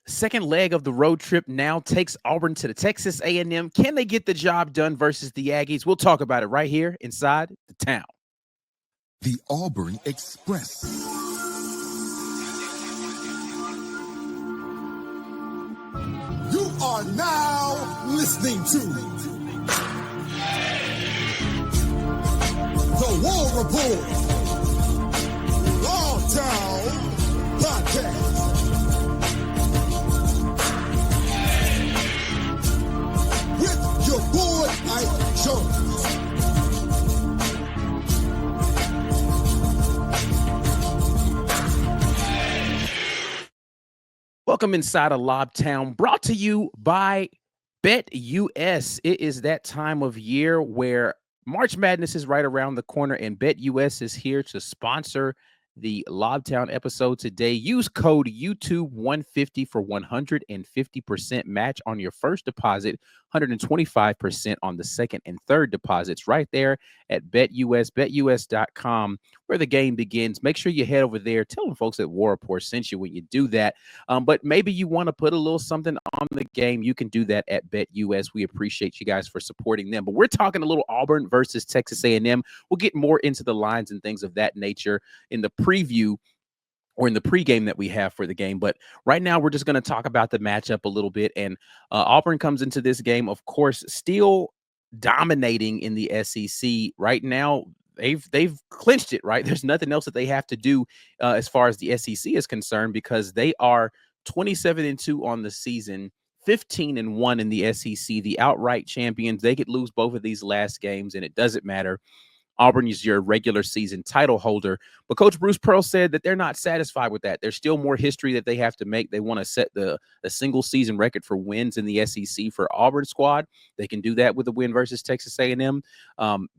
Second leg of the road trip now takes Auburn to the Texas A&M. Can they get the job done versus the Aggies? We'll talk about it right here inside the town. The Auburn Express. You are now listening to The War Report, Longtown Podcast. With your boy, Ike Jones. Welcome inside of Lobtown, brought to you by BetUS. It is that time of year where March Madness is right around the corner, and BetUS is here to sponsor the Lobtown episode today. Use code YouTube150 for 150% match on your first deposit, 125% on the second and third deposits right there at BetUS, betus.com, where the game begins. Make sure you head over there. Tell them folks at War Report sent you when you do that. But maybe you want to put a little something on the game. You can do that at BetUS. We appreciate you guys for supporting them. But we're talking a little Auburn versus Texas A&M. We'll get more into the lines and things of that nature in the preview or in the pregame that we have for the game. But right now, we're just going to talk about the matchup a little bit. And Auburn comes into this game, of course, still dominating in the SEC. Right now, they've clinched it, right? There's nothing else that they have to do as far as the SEC is concerned, because they are 27-2 on the season, 15-1 in the SEC, the outright champions. They could lose both of these last games, and it doesn't matter. Auburn is your regular season title holder. But Coach Bruce Pearl said that they're not satisfied with that. There's still more history that they have to make. They want to set the single season record for wins in the SEC for Auburn squad. They can do that with a win versus Texas A&M.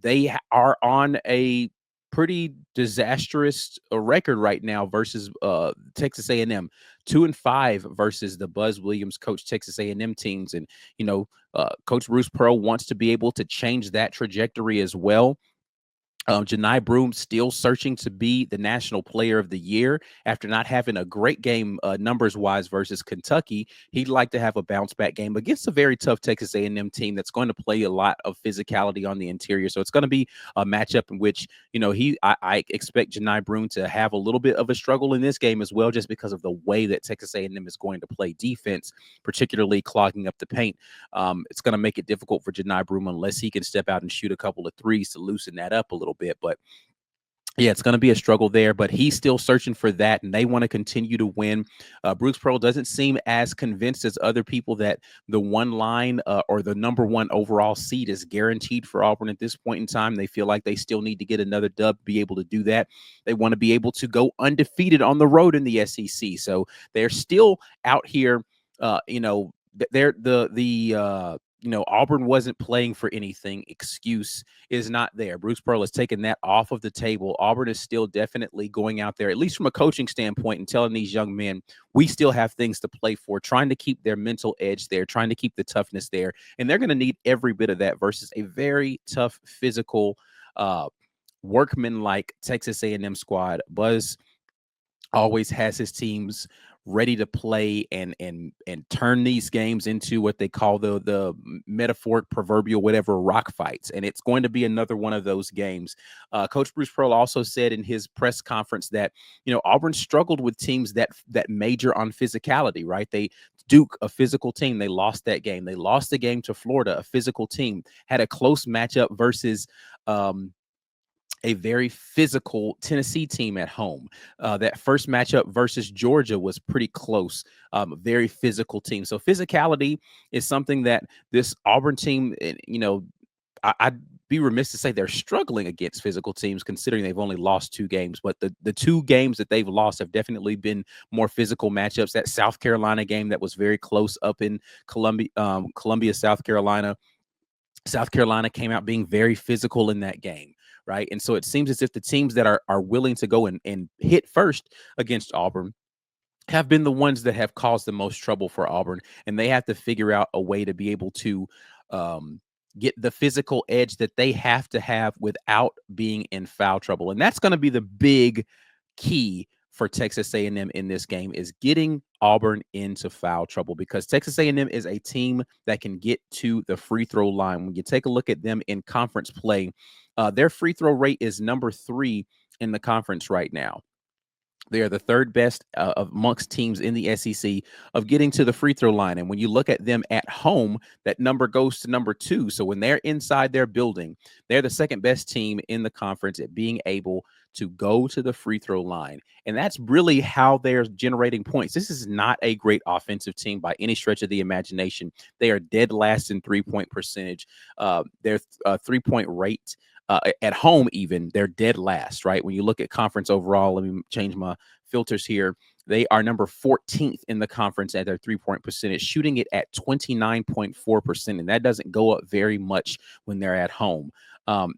They are on a pretty disastrous record right now versus Texas A&M, 2-5 versus the Buzz Williams coach Texas A&M teams. And, Coach Bruce Pearl wants to be able to change that trajectory as well. Janai Broome still searching to be the National Player of the Year after not having a great game numbers-wise versus Kentucky. He'd like to have a bounce-back game against a very tough Texas A&M team that's going to play a lot of physicality on the interior. So it's going to be a matchup in which, I expect Janai Broome to have a little bit of a struggle in this game as well, just because of the way that Texas A&M is going to play defense, particularly clogging up the paint. It's going to make it difficult for Janai Broome unless he can step out and shoot a couple of threes to loosen that up a little bit. But yeah, it's going to be a struggle there, but he's still searching for that, and they want to continue to win. Bruce Pearl doesn't seem as convinced as other people that the one line or the number one overall seed is guaranteed for Auburn at this point in time. They feel like they still need to get another dub to be able to do that. They want to be able to go undefeated on the road in the SEC. So they're still out here, Auburn wasn't playing for anything. Excuse is not there. Bruce Pearl has taken that off of the table. Auburn is still definitely going out there, at least from a coaching standpoint, and telling these young men, we still have things to play for, trying to keep their mental edge there, trying to keep the toughness there. And they're going to need every bit of that versus a very tough, physical, workman-like Texas A&M squad. Buzz always has his teams ready to play and turn these games into what they call the metaphoric, proverbial, whatever, rock fights. And it's going to be another one of those games. Coach Bruce Pearl also said in his press conference that, Auburn struggled with teams that major on physicality, right? Duke, a physical team, they lost that game. They lost the game to Florida, a physical team, had a close matchup versus a very physical Tennessee team at home. That first matchup versus Georgia was pretty close, very physical team. So physicality is something that this Auburn team, I'd be remiss to say they're struggling against physical teams, considering they've only lost 2 games. But the 2 games that they've lost have definitely been more physical matchups. That South Carolina game that was very close up in Columbia, South Carolina. South Carolina came out being very physical in that game. Right. And so it seems as if the teams that are willing to go and hit first against Auburn have been the ones that have caused the most trouble for Auburn. And they have to figure out a way to be able to get the physical edge that they have to have without being in foul trouble. And that's going to be the big key for Texas A&M in this game is getting Auburn into foul trouble, because Texas A&M is a team that can get to the free throw line. When you take a look at them in conference play, their free throw rate is number 3 in the conference right now. They are the third best amongst teams in the SEC of getting to the free throw line. And when you look at them at home, that number goes to number 2. So when they're inside their building, they're the second best team in the conference at being able to go to the free throw line. And that's really how they're generating points. This is not a great offensive team by any stretch of the imagination. They are dead last in 3-point percentage. Their 3-point rate at home, even, they're dead last, right? When you look at conference overall, let me change my filters here. They are number 14th in the conference at their 3-point percentage, shooting it at 29.4%. And that doesn't go up very much when they're at home.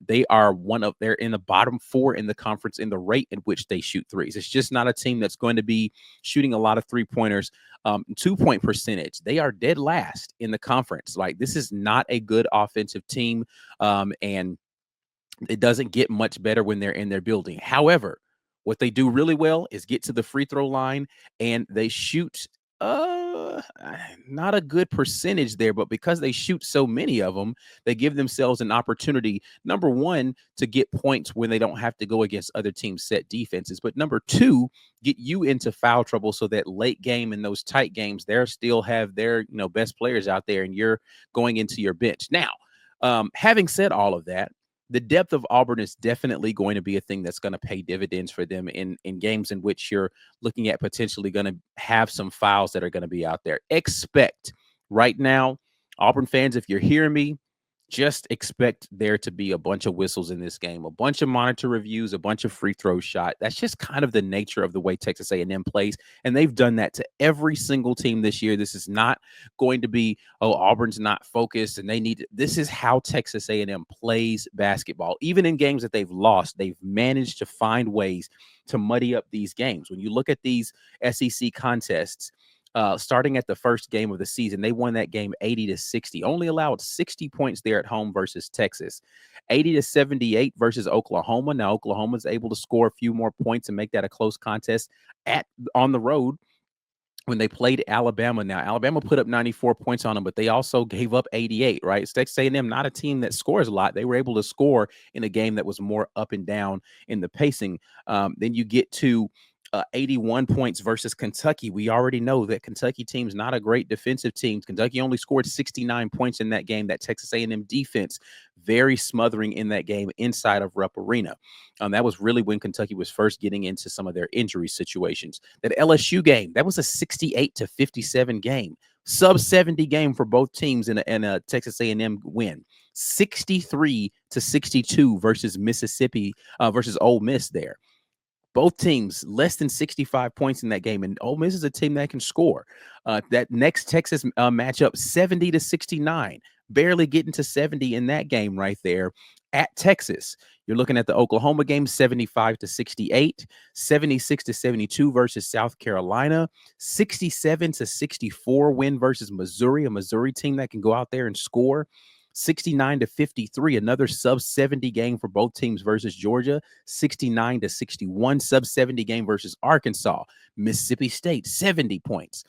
They're in the bottom 4 in the conference in the rate in which they shoot threes. It's just not a team that's going to be shooting a lot of 3-pointers. 2-point percentage, they are dead last in the conference. Like, this is not a good offensive team. And it doesn't get much better when they're in their building. However, what they do really well is get to the free throw line, and they shoot not a good percentage there, but because they shoot so many of them, they give themselves an opportunity, number 1, to get points when they don't have to go against other teams' set defenses, but number 2, get you into foul trouble so that late game in those tight games, they still have their best players out there, and you're going into your bench. Now, having said all of that, the depth of Auburn is definitely going to be a thing that's going to pay dividends for them in games in which you're looking at potentially going to have some fouls that are going to be out there. Expect right now, Auburn fans, if you're hearing me, just expect there to be a bunch of whistles in this game, a bunch of monitor reviews, a bunch of free throw shot. That's just kind of the nature of the way Texas A&M plays, and they've done that to every single team this year. This is not going to be, oh, Auburn's not focused and they need – this is how Texas A&M plays basketball. Even in games that they've lost, they've managed to find ways to muddy up these games. When you look at these SEC contests, starting at the first game of the season, they won that game 80-60. Only allowed 60 points there at home versus Texas. 80-78 versus Oklahoma. Now, Oklahoma's able to score a few more points and make that a close contest on the road when they played Alabama. Now, Alabama put up 94 points on them, but they also gave up 88, right? Texas A&M, not a team that scores a lot. They were able to score in a game that was more up and down in the pacing. Then you get to 81 points versus Kentucky. We already know that Kentucky team's not a great defensive team. Kentucky only scored 69 points in that game. That Texas A&M defense very smothering in that game inside of Rupp Arena. That was really when Kentucky was first getting into some of their injury situations. That LSU game, that was a 68-57 game. Sub-70 game for both teams in a Texas A&M win. 63-62 versus Mississippi, versus Ole Miss there. Both teams less than 65 points in that game, and Ole Miss is a team that can score. That next Texas matchup, 70-69, barely getting to 70 in that game right there at Texas. You're looking at the Oklahoma game, 75-68, 76-72 versus South Carolina, 67-64 win versus Missouri, a Missouri team that can go out there and score. 69-53, another sub-70 game for both teams versus Georgia. 69-61, sub-70 game versus Arkansas. Mississippi State, 70 points.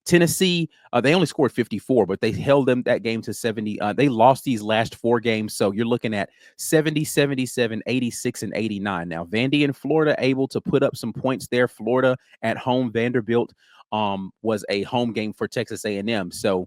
Tennessee, they only scored 54, but they held them that game to 70. They lost these last 4 games, so you're looking at 70, 77, 86, and 89. Now, Vandy and Florida able to put up some points there. Florida at home, Vanderbilt was a home game for Texas A&M, so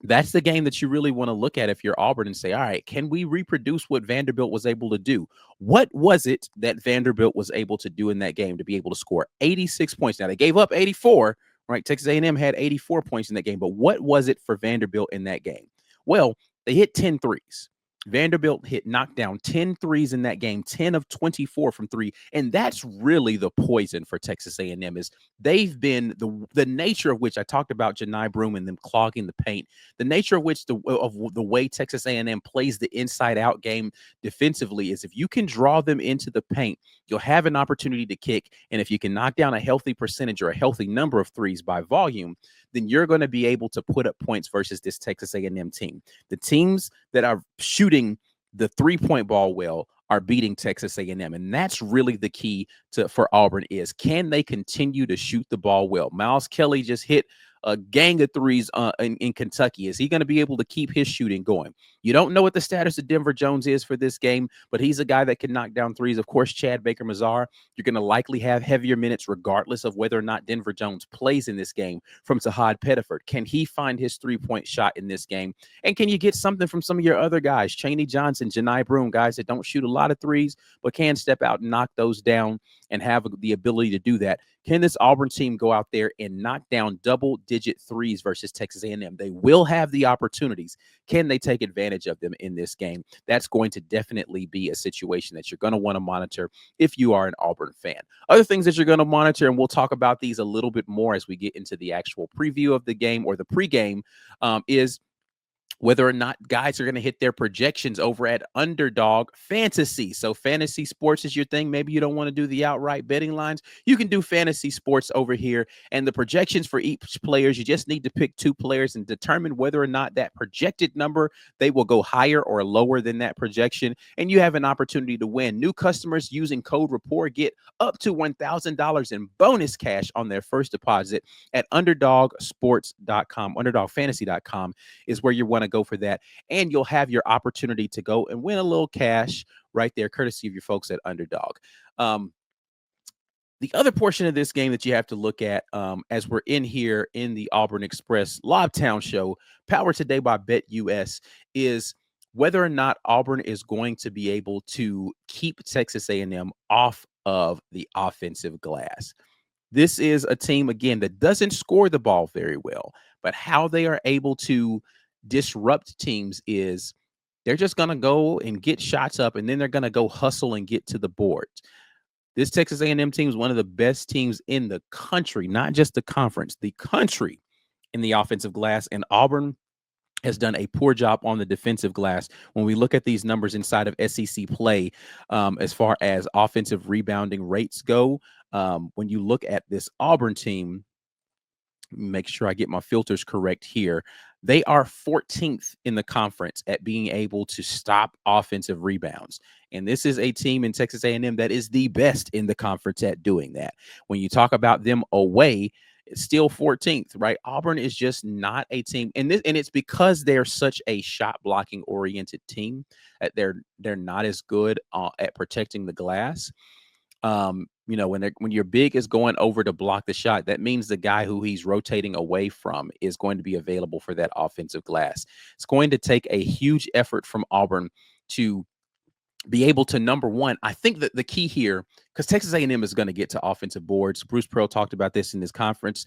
that's the game that you really want to look at if you're Auburn and say, all right, can we reproduce what Vanderbilt was able to do? What was it that Vanderbilt was able to do in that game to be able to score 86 points? Now, they gave up 84, right? Texas A&M had 84 points in that game, but what was it for Vanderbilt in that game? Well, they hit 10 threes. Vanderbilt knocked down 10 threes in that game, 10 of 24 from 3. And that's really the poison for Texas A&M is they've been the nature of which I talked about Janai Broome and them clogging the paint, the nature of which the way Texas A&M plays the inside out game defensively is if you can draw them into the paint, you'll have an opportunity to kick. And if you can knock down a healthy percentage or a healthy number of threes by volume, then you're going to be able to put up points versus this Texas A&M team. The teams that are shooting the 3-point ball well are beating Texas A&M, and that's really the key to for Auburn is can they continue to shoot the ball well? Miles Kelly just hit a gang of threes in Kentucky. Is he going to be able to keep his shooting going? You don't know what the status of Denver Jones is for this game, but he's a guy that can knock down threes. Of course, Chad Baker Mazar, you're going to likely have heavier minutes regardless of whether or not Denver Jones plays in this game from Tahad Pettiford. Can he find his 3-point shot in this game? And can you get something from some of your other guys, Chaney Johnson, Janai Broom, guys that don't shoot a lot of threes, but can step out and knock those down and have the ability to do that? Can this Auburn team go out there and knock down double-digit threes versus Texas A&M? They will have the opportunities. Can they take advantage of them in this game? That's going to definitely be a situation that you're going to want to monitor if you are an Auburn fan. Other things that you're going to monitor, and we'll talk about these a little bit more as we get into the actual preview of the game or the pregame, is whether or not guys are going to hit their projections over at Underdog Fantasy. So fantasy sports is your thing. Maybe you don't want to do the outright betting lines. You can do fantasy sports over here. And the projections for each players, you just need to pick 2 players and determine whether or not that projected number, they will go higher or lower than that projection. And you have an opportunity to win. New customers using code RAPPORT get up to $1,000 in bonus cash on their first deposit at underdogsports.com. Underdogfantasy.com is where you want to go for that, and you'll have your opportunity to go and win a little cash right there, courtesy of your folks at Underdog. The other portion of this game that you have to look at as we're in here in the Auburn Express Lobtown show, powered today by BetUS, is whether or not Auburn is going to be able to keep Texas A&M off of the offensive glass. This is a team, again, that doesn't score the ball very well, but how they are able to disrupt teams is they're just going to go and get shots up, and then they're going to go hustle and get to the boards. This Texas A&M team is one of the best teams in the country, not just the conference, the country in the offensive glass, and Auburn has done a poor job on the defensive glass. When we look at these numbers inside of SEC play, as far as offensive rebounding rates go, when you look at this Auburn team, make sure I get my filters correct here. They are 14th in the conference at being able to stop offensive rebounds. And this is a team in Texas A&M that is the best in the conference at doing that. When you talk about them away, it's still 14th, right? Auburn is just not a team. And it's because they're such a shot blocking oriented team that they're not as good at protecting the glass. When your big is going over to block the shot, that means the guy who he's rotating away from is going to be available for that offensive glass. It's going to take a huge effort from Auburn to be able to, number one, I think that the key here, because Texas A&M is going to get to offensive boards. Bruce Pearl talked about this in his conference,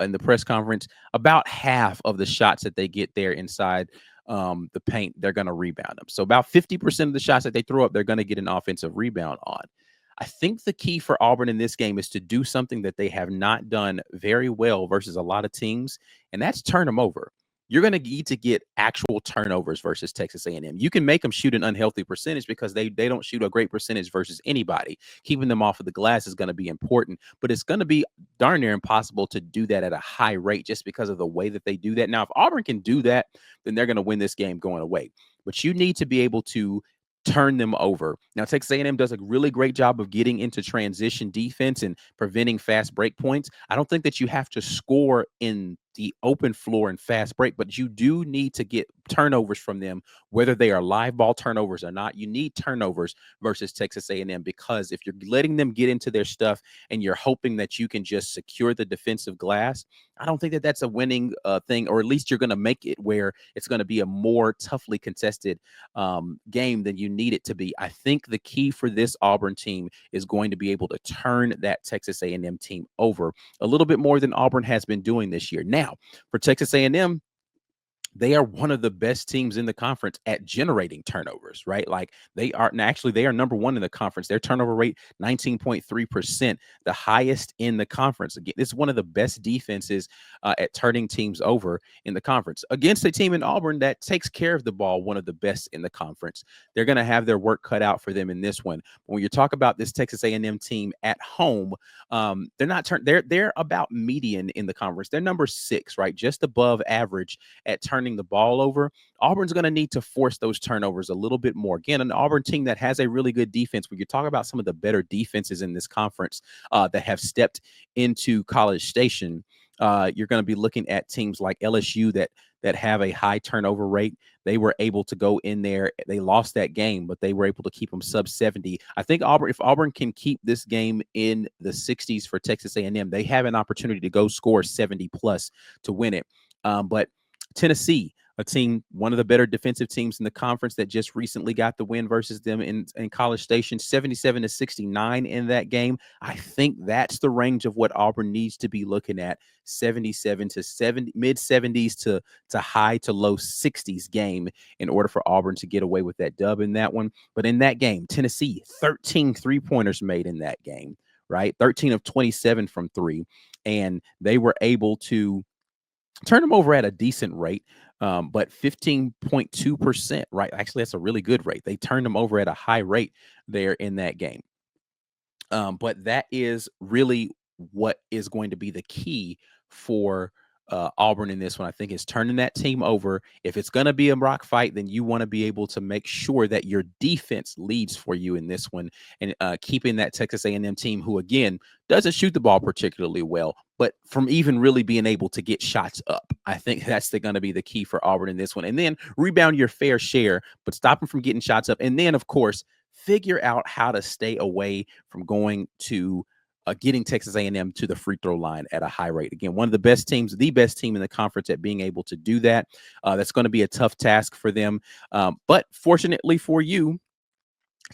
in the press conference. About half of the shots that they get there inside the paint, they're going to rebound them. So about 50% of the shots that they throw up, they're going to get an offensive rebound on. I think the key for Auburn in this game is to do something that they have not done very well versus a lot of teams, and that's turn them over. You're going to need to get actual turnovers versus Texas A&M. You can make them shoot an unhealthy percentage because they don't shoot a great percentage versus anybody. Keeping them off of the glass is going to be important, but it's going to be darn near impossible to do that at a high rate just because of the way that they do that. Now, if Auburn can do that, then they're going to win this game going away. But you need to be able to turn them over. Now, Texas A&M does a really great job of getting into transition defense and preventing fast break points. I don't think that you have to score in the open floor and fast break, but you do need to get turnovers from them, whether they are live ball turnovers or not. You need turnovers versus Texas A&M, because if you're letting them get into their stuff and you're hoping that you can just secure the defensive glass, I don't think that that's a winning thing, or at least you're going to make it where it's going to be a more toughly contested game than you need it to be. I think the key for this Auburn team is going to be able to turn that Texas A&M team over a little bit more than Auburn has been doing this year. Now, for Texas A&M, they are one of the best teams in the conference at generating turnovers, right? Like they are number one in the conference. Their turnover rate, 19.3%, the highest in the conference. Again, this is one of the best defenses at turning teams over in the conference against a team in Auburn that takes care of the ball, one of the best in the conference. They're going to have their work cut out for them in this one. When you talk about this Texas A&M team at home, they're about median in the conference. They're number 6, right? Just above average at turning turning the ball over, Auburn's going to need to force those turnovers a little bit more. Again, an Auburn team that has a really good defense. When you talk about some of the better defenses in this conference that have stepped into College Station, you're going to be looking at teams like LSU that have a high turnover rate. They were able to go in there. They lost that game, but they were able to keep them sub 70. I think if Auburn can keep this game in the 60s for Texas A&M, they have an opportunity to go score 70 plus to win it. But Tennessee, a team, one of the better defensive teams in the conference that just recently got the win versus them in College Station, 77-69 in that game. I think that's the range of what Auburn needs to be looking at, 77 to 70, mid 70s to high to low 60s game in order for Auburn to get away with that dub in that one. But in that game, Tennessee, 13 3-pointers made in that game, right? 13 of 27 from three. And they were able to turn them over at a decent rate, but 15.2%, right? Actually, that's a really good rate. They turned them over at a high rate there in that game. But that is really what is going to be the key for Auburn in this one. I think is turning that team over. If it's going to be a rock fight, then you want to be able to make sure that your defense leads for you in this one, and keeping that Texas A&M team, who again doesn't shoot the ball particularly well, but from even really being able to get shots up. I think that's going to be the key for Auburn in this one. And then rebound your fair share, but stop them from getting shots up. And then, of course, figure out how to stay away from going to getting Texas A&M to the free throw line at a high rate. Again, one of the best teams, the best team in the conference at being able to do that. That's going to be a tough task for them. But fortunately for you,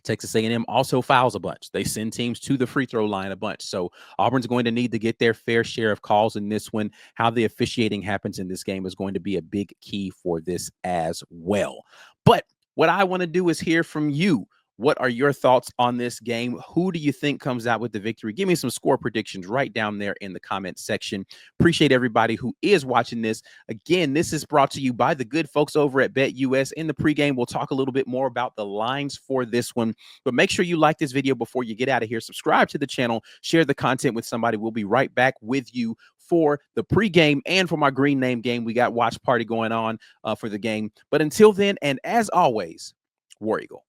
Texas A&M also fouls a bunch. They send teams to the free throw line a bunch. So Auburn's going to need to get their fair share of calls in this one. How the officiating happens in this game is going to be a big key for this as well. But what I want to do is hear from you. What are your thoughts on this game? Who do you think comes out with the victory? Give me some score predictions right down there in the comment section. Appreciate everybody who is watching this. Again, this is brought to you by the good folks over at BetUS. In the pregame, we'll talk a little bit more about the lines for this one. But make sure you like this video before you get out of here. Subscribe to the channel. Share the content with somebody. We'll be right back with you for the pregame and for my green name game. We got watch party going on for the game. But until then, and as always, War Eagle.